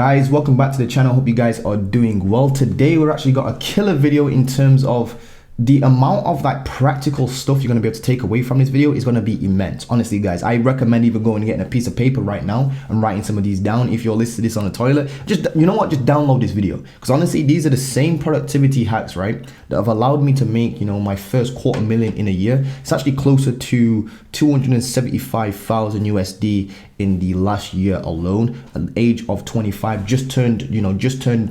Guys, welcome back to the channel. Hope you guys are doing well. Today we're actually got a killer video in terms of the amount of like practical stuff you're going to be able to take away from this video is going to be immense. Honestly guys, I recommend even going and getting a piece of paper right now and writing some of these down. If you're listening to this on the toilet, just, you know what, just download this video, because honestly these are the same productivity hacks, right, that have allowed me to make, you know, my first $250,000 in a year. It's actually closer to 275,000 USD in the last year alone. At the age of 25, just turned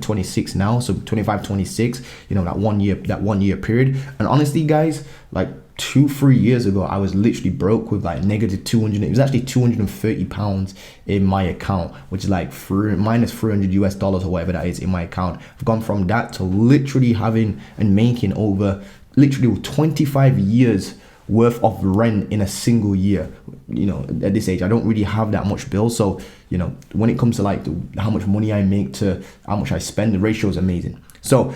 26 now, so 25, 26, you know, that one year period. And honestly guys, like 2-3 years ago, I was literally broke with like negative 200. It was actually 230 pounds in my account, which is like minus $300 or whatever that is in my account. I've gone from that to literally having and making over literally 25 years worth of rent in a single year. You know, at this age I don't really have that much bill, so you know, when it comes to like how much money I make to how much I spend, the ratio is amazing. So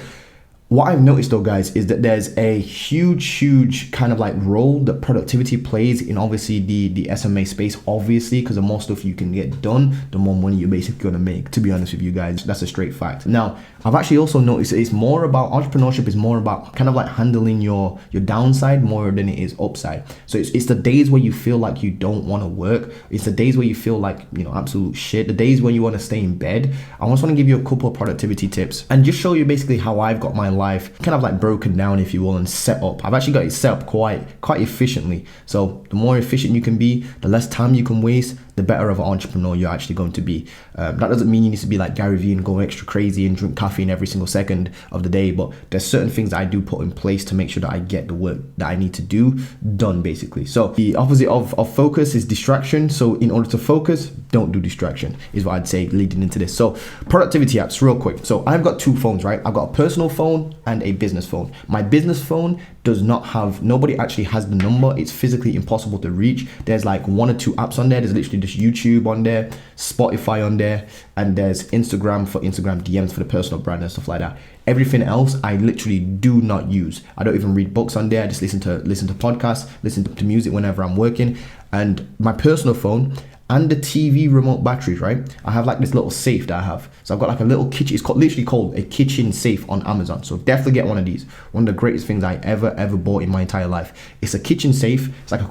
what I've noticed though guys is that there's a huge kind of like role that productivity plays in obviously the SMA space, obviously, because the more stuff you can get done, the more money you're basically gonna make, to be honest with you guys. That's a straight fact. Now I've actually also noticed that it's more about entrepreneurship is more about kind of like handling your downside more than it is upside. So it's the days where you feel like you don't want to work, it's the days where you feel like, you know, absolute shit, the days when you want to stay in bed. I just want to give you a couple of productivity tips and just show you basically how I've got my life kind of like broken down, if you will, and set up. I've actually got it set up quite efficiently. So the more efficient you can be, the less time you can waste, the better of an entrepreneur you're actually going to be. That doesn't mean you need to be like Gary Vee and go extra crazy and drink caffeine every single second of the day, but there's certain things that I do put in place to make sure that I get the work that I need to do done, basically. So the opposite of focus is distraction. So in order to focus, don't do distraction, is what I'd say leading into this. So productivity apps, real quick. So I've got two phones, right? I've got a personal phone and a business phone. My business phone does not have, nobody actually has the number. It's physically impossible to reach. There's like 1 or 2 apps on there. There's literally just YouTube on there, Spotify on there, and there's Instagram for Instagram DMs for the personal brand and stuff like that. Everything else I literally do not use. I don't even read books on there. I just listen to podcasts, listen to music whenever I'm working. And my personal phone and the TV remote batteries, right? I have like this little safe that I have. So I've got like a little kitchen, it's literally called a kitchen safe on Amazon. So definitely get one of these. One of the greatest things I ever bought in my entire life. It's a kitchen safe. It's like a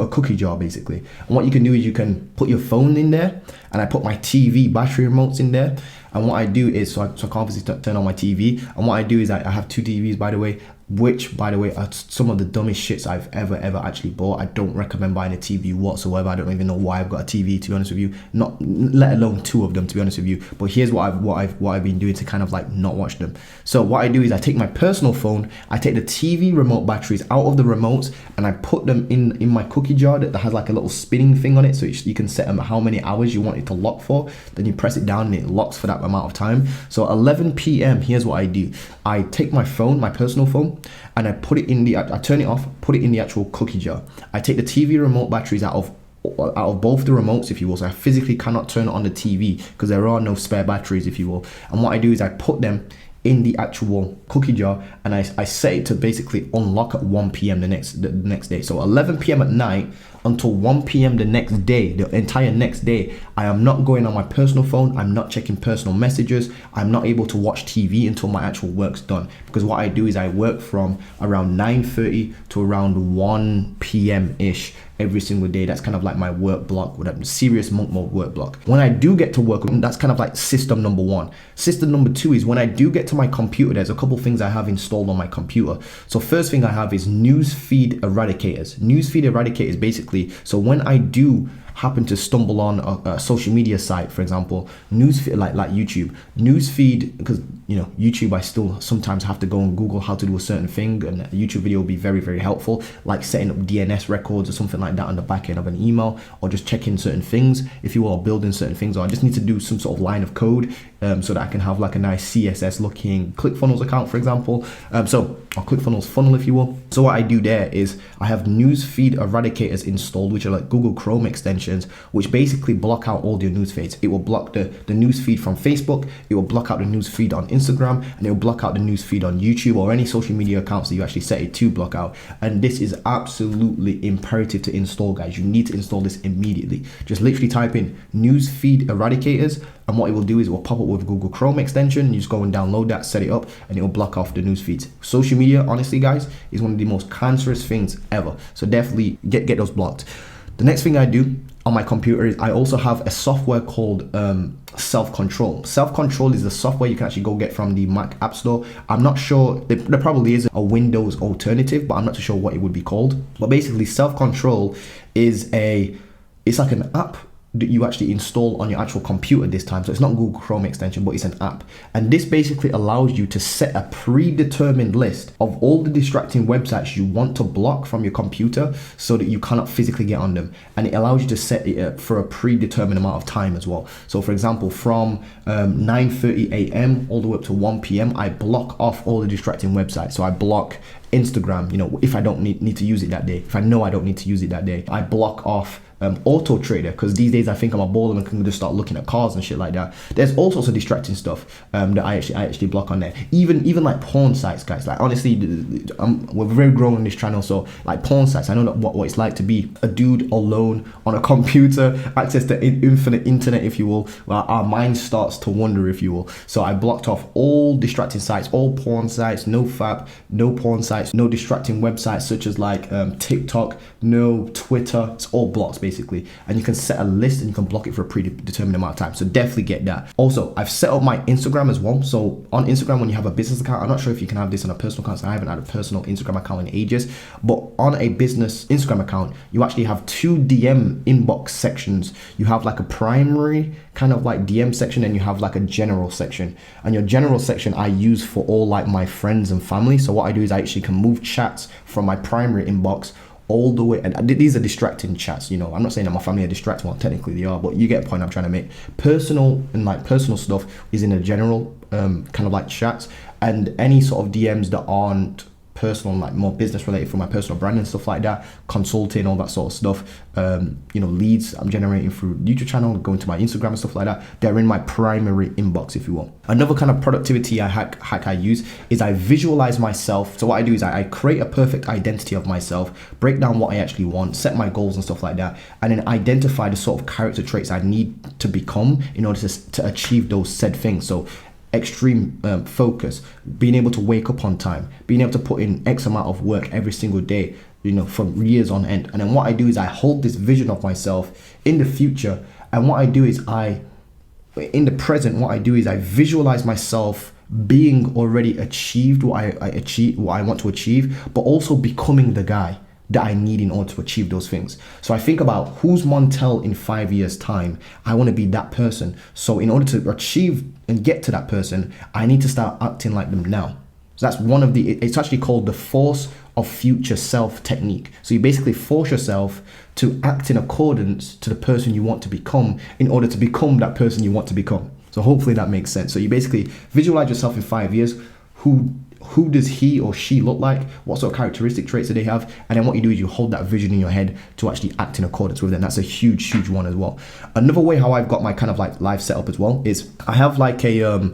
cookie jar basically. And what you can do is you can put your phone in there, and I put my TV battery remotes in there. And what I do is, so I can obviously turn on my TV. And what I do is I have 2 TVs, by the way, which by the way are some of the dumbest shits I've ever actually bought. I don't recommend buying a TV whatsoever. I don't even know why I've got a TV, to be honest with you, not let alone 2 of them, to be honest with you. But here's what I've been doing to kind of like not watch them. So what I do is I take my personal phone, I take the TV remote batteries out of the remotes, and I put them in my cookie jar that has like a little spinning thing on it, so you can set them how many hours you want it to lock for. Then you press it down and it locks for that amount of time. So 11 p.m. here's what I do. I take my phone, my personal phone, and I put it in I turn it off, put it in the actual cookie jar. I take the TV remote batteries out of both the remotes, if you will, so I physically cannot turn it on the TV because there are no spare batteries, if you will. And what I do is I put them in the actual cookie jar, and I set it to basically unlock at 1 p.m. the next day. So 11 p.m. at night until 1 p.m. the next day, the entire next day, I am not going on my personal phone. I'm not checking personal messages. I'm not able to watch TV until my actual work's done, because what I do is I work from around 9:30 to around 1 p.m. ish every single day. That's kind of like my work block, with a serious monk mode work block. When I do get to work, that's kind of like system number 1. System number 2 is when I do get to my computer, there's a couple things I have installed on my computer. So first thing I have is newsfeed eradicators. Newsfeed eradicators basically, so when I do happen to stumble on a social media site, for example, newsfeed, like YouTube, newsfeed, because you know, YouTube, I still sometimes have to go and Google how to do a certain thing, and a YouTube video will be very helpful, like setting up DNS records or something like that on the back end of an email, or just checking certain things, if you are building certain things, or I just need to do some sort of line of code so that I can have like a nice CSS looking ClickFunnels account, for example, or ClickFunnels funnel, if you will. So what I do there is I have newsfeed eradicators installed, which are like Google Chrome extensions, which basically block out all your news feeds. It will block the news feed from Facebook, it will block out the news feed on Instagram, and it will block out the news feed on YouTube or any social media accounts that you actually set it to block out. And this is absolutely imperative to install, guys. You need to install this immediately. Just literally type in news feed eradicators and what it will do is it will pop up with Google Chrome extension, and you just go and download that, set it up, and it will block off the news feeds. Social media, honestly guys, is one of the most cancerous things ever, so definitely get those blocked. The next thing I do on my computer is I also have a software called Self-Control. Self-Control is the software you can actually go get from the Mac App Store. I'm not sure, there probably is a Windows alternative, but I'm not too sure what it would be called. But basically, Self-Control is it's like an app that you actually install on your actual computer this time. So it's not Google Chrome extension, but it's an app. And this basically allows you to set a predetermined list of all the distracting websites you want to block from your computer so that you cannot physically get on them. And it allows you to set it for a predetermined amount of time as well. So for example, from 9:30 a.m. all the way up to 1 p.m., I block off all the distracting websites. So I block Instagram, if I don't need to use it that day, if I know I don't need to use it that day. I block off Auto Trader, because these days I think I'm a baller and can just start looking at cars and shit like that. There's all sorts of distracting stuff that I actually block on there. Even like porn sites, guys. Like honestly, we're very grown on this channel, so like porn sites, I know that what it's like to be a dude alone on a computer, access to infinite internet, if you will. Well, our mind starts to wander, if you will. So I blocked off all distracting sites, all porn sites, no fap, no porn sites, no distracting websites such as like TikTok, no Twitter. It's all blocks basically. And you can set a list and you can block it for a predetermined amount of time. So definitely get that. Also, I've set up my Instagram as well. So on Instagram, when you have a business account, I'm not sure if you can have this on a personal account, so I haven't had a personal Instagram account in ages, but on a business Instagram account, you actually have two DM inbox sections. You have like a primary kind of like DM section, and you have like a general section. And your general section I use for all like my friends and family. So what I do is I actually can move chats from my primary inbox all the way, and these are distracting chats, I'm not saying that my family are distracting, well technically they are, but you get a point I'm trying to make. Personal stuff is in a general kind of like chats, and any sort of DMs that aren't personal, like more business related for my personal brand and stuff like that, consulting, all that sort of stuff, leads I'm generating through YouTube channel, going to my Instagram and stuff like that, they're in my primary inbox, if you will. Another kind of productivity hack I use is I visualize myself. So what I do is I create a perfect identity of myself, break down what I actually want, set my goals and stuff like that, and then identify the sort of character traits I need to become in order to achieve those said things. So extreme focus, being able to wake up on time, being able to put in X amount of work every single day, for years on end. And then what I do is I hold this vision of myself in the future, and what I do is in the present, what I do is I visualize myself being already achieved what I want to achieve, but also becoming the guy that I need in order to achieve those things. So I think about who's Montel in 5 years time. I want to be that person. So in order to achieve and get to that person, I need to start acting like them now. So that's one of it's actually called the force of future self technique. So you basically force yourself to act in accordance to the person you want to become in order to become that person you want to become. So hopefully that makes sense. So you basically visualize yourself in 5 years. Who does he or she look like? What sort of characteristic traits do they have? And then what you do is you hold that vision in your head to actually act in accordance with it. And that's a huge one as well. Another way how I've got my kind of like live setup as well is I have like a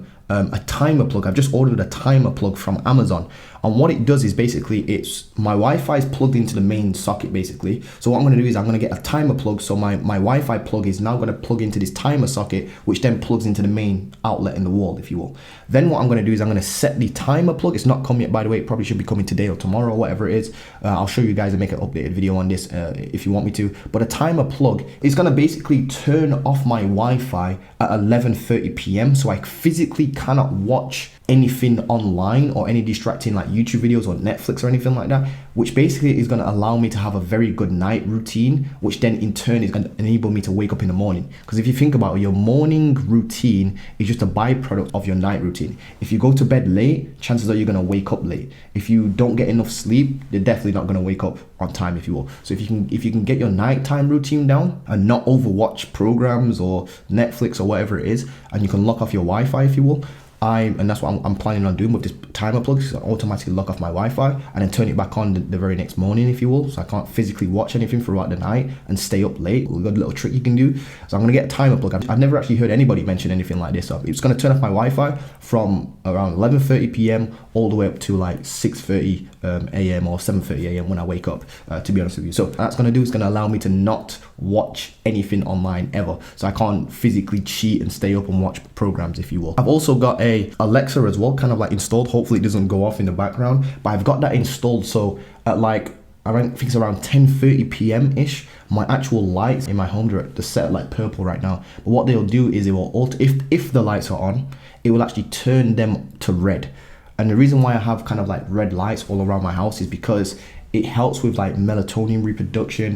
timer plug. I've just ordered a timer plug from Amazon. And what it does is basically it's my Wi-Fi is plugged into the main socket basically. So what I'm going to do is I'm going to get a timer plug. So my Wi-Fi plug is now going to plug into this timer socket, which then plugs into the main outlet in the wall, if you will. Then what I'm going to do is I'm going to set the timer plug. It's not come yet, by the way. It probably should be coming today or tomorrow or whatever it is. I'll show you guys and make an updated video on this if you want me to. But a timer plug is going to basically turn off my Wi-Fi at 11:30 p.m. So I physically cannot watch anything online or any distracting like YouTube videos or Netflix or anything like that, which basically is going to allow me to have a very good night routine, which then in turn is going to enable me to wake up in the morning. Because if you think about it, your morning routine is just a byproduct of your night routine. If you go to bed late, chances are you're going to wake up late. If you don't get enough sleep, you're definitely not going to wake up on time, if you will. So if you can get your nighttime routine down and not overwatch programs or Netflix or whatever it is, and you can lock off your Wi-Fi, if you will, and that's what I'm planning on doing with this timer plug. So I automatically lock off my Wi-Fi and then turn it back on the very next morning, if you will. So I can't physically watch anything throughout the night and stay up late. We've got a little trick you can do. So I'm gonna get a timer plug. I've never actually heard anybody mention anything like this. So it's gonna turn off my Wi-Fi from around 11:30 p.m. all the way up to like 6:30 a.m. or 7:30 a.m. when I wake up, to be honest with you. So that's going to do is going to allow me to not watch anything online ever. So I can't physically cheat and stay up and watch programs, if you will. I've also got a Alexa as well, kind of like installed. Hopefully it doesn't go off in the background, but I've got that installed. So at like, I think it's around 10:30 p.m. ish, my actual lights in my home, they're set like purple right now. But what they'll do is it will alter, if the lights are on, it will actually turn them to red. And the reason why I have kind of like red lights all around my house is because it helps with like melatonin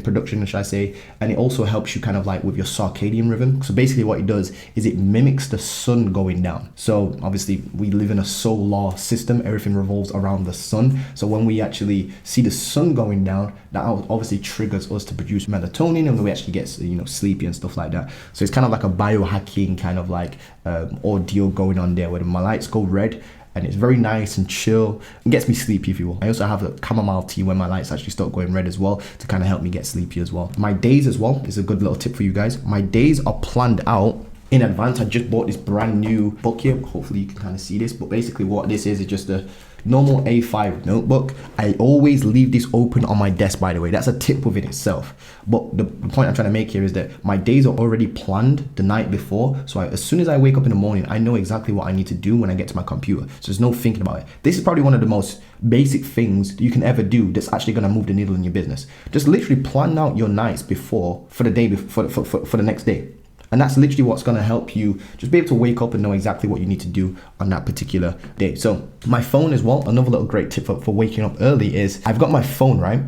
production, should I say, and it also helps you kind of like with your circadian rhythm. So basically what it does is it mimics the sun going down. So obviously we live in a solar system, everything revolves around the sun. So when we actually see the sun going down, that obviously triggers us to produce melatonin, and we actually get, you know, sleepy and stuff like that. So it's kind of like a biohacking kind of like ordeal going on there, where my lights go red, and it's very nice and chill. It gets me sleepy, if you will. I also have a chamomile tea when my lights actually start going red as well, to kind of help me get sleepy as well. My days as well is a good little tip for you guys. My days are planned out in advance. I just bought this brand new book here. Hopefully you can kind of see this, but basically what this is just a normal A5 notebook. I always leave this open on my desk, by the way. That's a tip within itself. But the point I'm trying to make here is that my days are already planned the night before. So as soon as I wake up in the morning, I know exactly what I need to do when I get to my computer. So there's no thinking about it. This is probably one of the most basic things you can ever do that's actually going to move the needle in your business. Just literally plan out your nights before for the day before, for the next day. And that's literally what's going to help you just be able to wake up and know exactly what you need to do on that particular day. So my phone as well, another little great tip for waking up early is I've got my phone right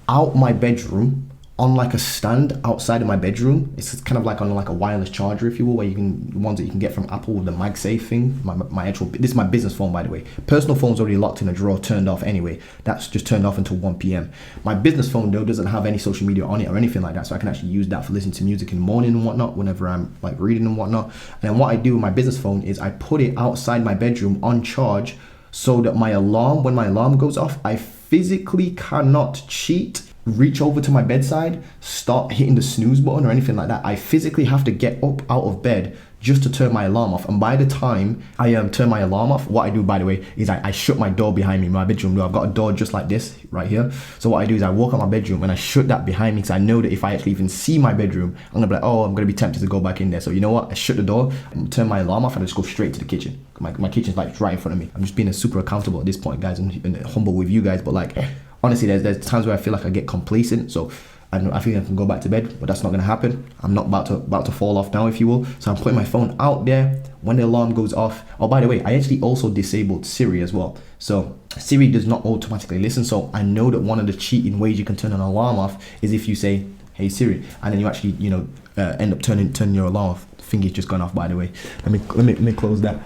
out my bedroom on like a stand outside of my bedroom. It's kind of like on like a wireless charger, if you will, where you can, ones that you can get from Apple with the MagSafe thing. My actual, this is my business phone, by the way. Personal phone's already locked in a drawer, turned off anyway. That's just turned off until 1 p.m. My business phone though doesn't have any social media on it or anything like that, so I can actually use that for listening to music in the morning and whatnot, whenever I'm like reading and whatnot. And then what I do with my business phone is I put it outside my bedroom on charge, so that my alarm, when my alarm goes off, I physically cannot cheat, reach over to my bedside, start hitting the snooze button or anything like that. I physically have to get up out of bed just to turn my alarm off. And by the time I turn my alarm off, what I do, by the way, is I shut my door behind me, my bedroom door. I've got a door just like this right here. So what I do is I walk out my bedroom and I shut that behind me, because I know that if I actually even see my bedroom, I'm gonna be like, oh, I'm gonna be tempted to go back in there. So you know what? I shut the door and turn my alarm off, and I just go straight to the kitchen. My kitchen's like right in front of me. I'm just being super accountable at this point, guys, and humble with you guys. But like, honestly, there's times where I feel like I get complacent. So I think I can go back to bed, but that's not gonna happen. I'm not about to fall off now, if you will. So I'm putting my phone out there when the alarm goes off. Oh, by the way, I actually also disabled Siri as well. So Siri does not automatically listen. So I know that one of the cheating ways you can turn an alarm off is if you say, "Hey Siri," and then you actually, you know, end up turning your alarm off. The thingy's just gone off, by the way. Let me close that.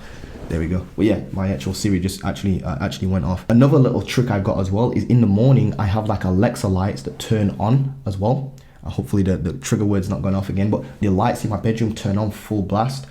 There we go. But yeah, my actual Siri just actually went off. Another little trick I've got as well is in the morning, I have like Alexa lights that turn on as well. Hopefully the trigger word's not going off again, but the lights in my bedroom turn on full blast,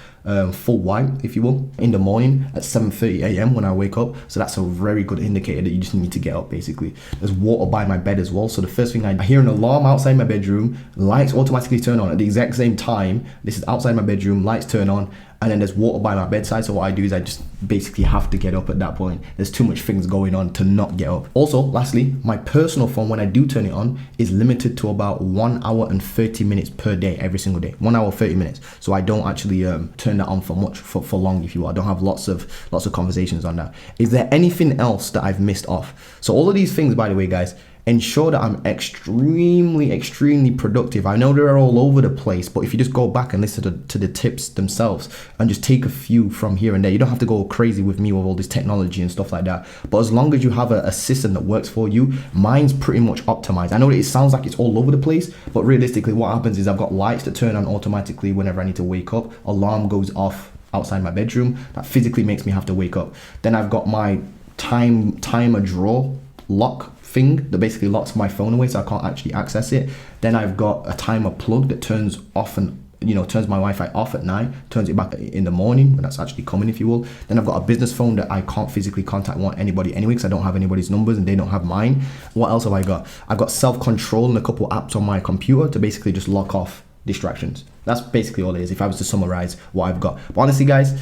full white, if you will, in the morning at 7:30 a.m. when I wake up. So that's a very good indicator that you just need to get up, basically. There's water by my bed as well. So the first thing I hear an alarm outside my bedroom, lights automatically turn on at the exact same time. This is outside my bedroom, lights turn on, and then there's water by my bedside. So what I do is I just basically have to get up at that point. There's too much things going on to not get up. Also, lastly, my personal phone, when I do turn it on, is limited to about 1 hour and 30 minutes per day, every single day. 1 hour 30 minutes. So I don't actually turn that on for long, if you will. I don't have lots of conversations on that. Is there anything else that I've missed off? So all of these things, by the way, guys, ensure that I'm extremely productive. I know they're all over the place, but if you just go back and listen to the tips themselves and just take a few from here and there, you don't have to go crazy with me with all this technology and stuff like that. But as long as you have a system that works for you, mine's pretty much optimized. I know that it sounds like it's all over the place, but realistically what happens is I've got lights that turn on automatically whenever I need to wake up. Alarm goes off outside my bedroom. That physically makes me have to wake up. Then I've got my timer drawer lock thing that basically locks my phone away so I can't actually access it. Then I've got a timer plug that turns off and, you know, turns my Wi-Fi off at night, turns it back in the morning when that's actually coming, if you will. Then I've got a business phone that I can't physically contact anybody anyway, because I don't have anybody's numbers and they don't have mine. What else have I got? I've got self-control and a couple apps on my computer to basically just lock off distractions. That's basically all it is, if I was to summarize what I've got. But honestly, guys,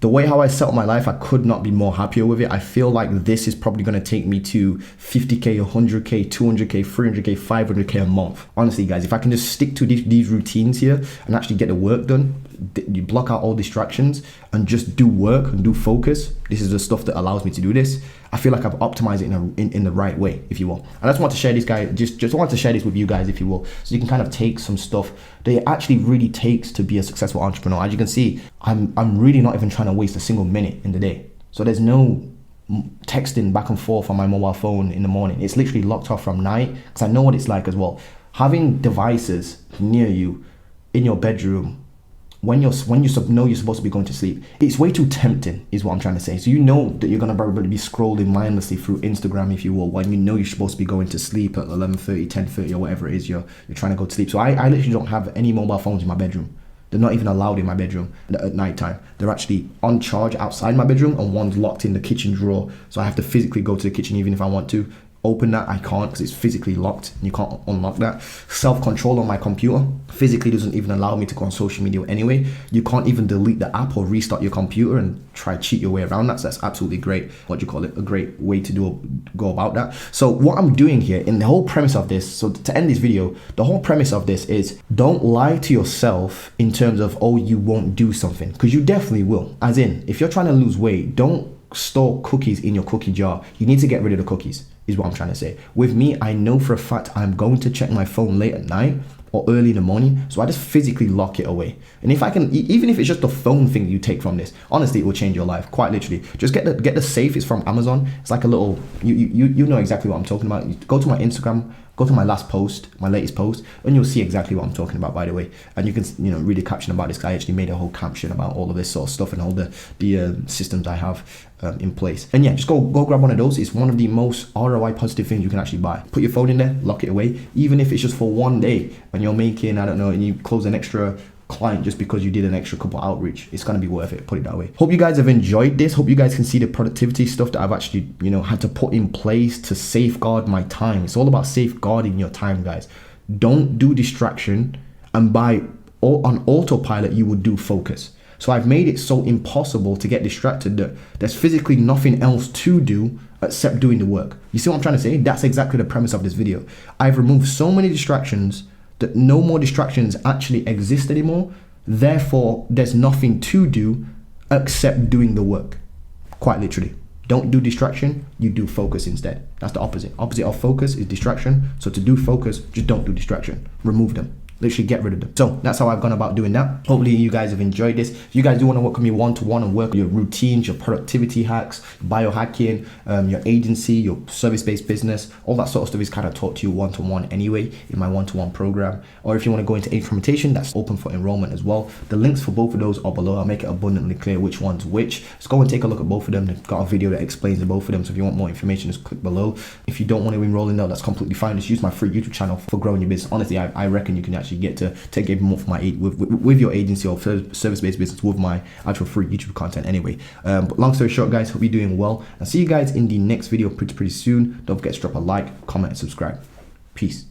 The way how I set up my life, I could not be more happier with it. I feel like this is probably going to take me to 50K, 100K, 200K, 300K, 500K a month. Honestly, guys, if I can just stick to these routines here and actually get the work done, you block out all distractions and just do work and do focus. This is the stuff that allows me to do this. I feel like I've optimized it in the right way, if you will. And I just want to share this, guys. Just want to share this with you guys, if you will, so you can kind of take some stuff that it actually really takes to be a successful entrepreneur. As you can see, I'm really not even trying to waste a single minute in the day. So there's no texting back and forth on my mobile phone in the morning. It's literally locked off from night, because I know what it's like as well. Having devices near you in your bedroom when you know you're supposed to be going to sleep, it's way too tempting, is what I'm trying to say. So you know that you're gonna probably be scrolling mindlessly through Instagram, if you will, when you know you're supposed to be going to sleep at 11:30, 10:30, or whatever it is you're trying to go to sleep. So I literally don't have any mobile phones in my bedroom. They're not even allowed in my bedroom at night time. They're actually on charge outside my bedroom, and one's locked in the kitchen drawer. So I have to physically go to the kitchen even if I want to. Open that, I can't, because it's physically locked and you can't unlock that. Self-control on my computer physically doesn't even allow me to go on social media anyway. You can't even delete the app or restart your computer and try to cheat your way around that. So that's absolutely great. What do you call it? A great way to go about that. So what I'm doing here in the whole premise of this, so to end this video, the whole premise of this is don't lie to yourself in terms of, oh, you won't do something, because you definitely will. As in, if you're trying to lose weight, don't store cookies in your cookie jar. You need to get rid of the cookies, is what I'm trying to say. With me, I know for a fact I'm going to check my phone late at night or early in the morning, so I just physically lock it away. And if I can, even if it's just the phone thing you take from this, honestly, it will change your life, quite literally. Just get the safe. It's from Amazon. It's like a little, you know exactly what I'm talking about. You go to my Instagram, go to my latest post, and you'll see exactly what I'm talking about, by the way. And you can, read a caption about this. I actually made a whole caption about all of this sort of stuff and all the systems I have in place. And yeah, just go grab one of those. It's one of the most ROI positive things you can actually buy. Put your phone in there, lock it away, even if it's just for one day, and you're making, I don't know, and you close an extra client just because you did an extra couple outreach. It's gonna be worth it, put it that way. Hope you guys have enjoyed this. Hope you guys can see the productivity stuff that I've actually had to put in place to safeguard my time. It's all about safeguarding your time, guys. Don't do distraction, and on autopilot you would do focus. So I've made it so impossible to get distracted that there's physically nothing else to do except doing the work. You see what I'm trying to say? That's exactly the premise of this video. I've removed so many distractions that no more distractions actually exist anymore. Therefore, there's nothing to do except doing the work. Quite literally. Don't do distraction, you do focus instead. That's the opposite. Opposite of focus is distraction. So to do focus, just don't do distraction. Remove them. Literally get rid of them. So that's how I've gone about doing that. Hopefully you guys have enjoyed this. If you guys do want to work with me one-to-one and work on your routines, your productivity hacks, biohacking, your agency, your service-based business, all that sort of stuff is kind of taught to you one-to-one anyway in my one-to-one program. Or if you want to go into implementation, that's open for enrollment as well. The links for both of those are below. I'll make it abundantly clear which one's which. Just go and take a look at both of them. They've got a video that explains the both of them. So if you want more information, just click below. If you don't want to enroll in there, that's completely fine. Just use my free YouTube channel for growing your business. Honestly, I reckon you can actually get to take even more from with your agency or service-based business with my actual free YouTube content anyway. But long story short, guys, hope you're doing well. I'll see you guys in the next video pretty soon. Don't forget to drop a like, comment, and subscribe. Peace.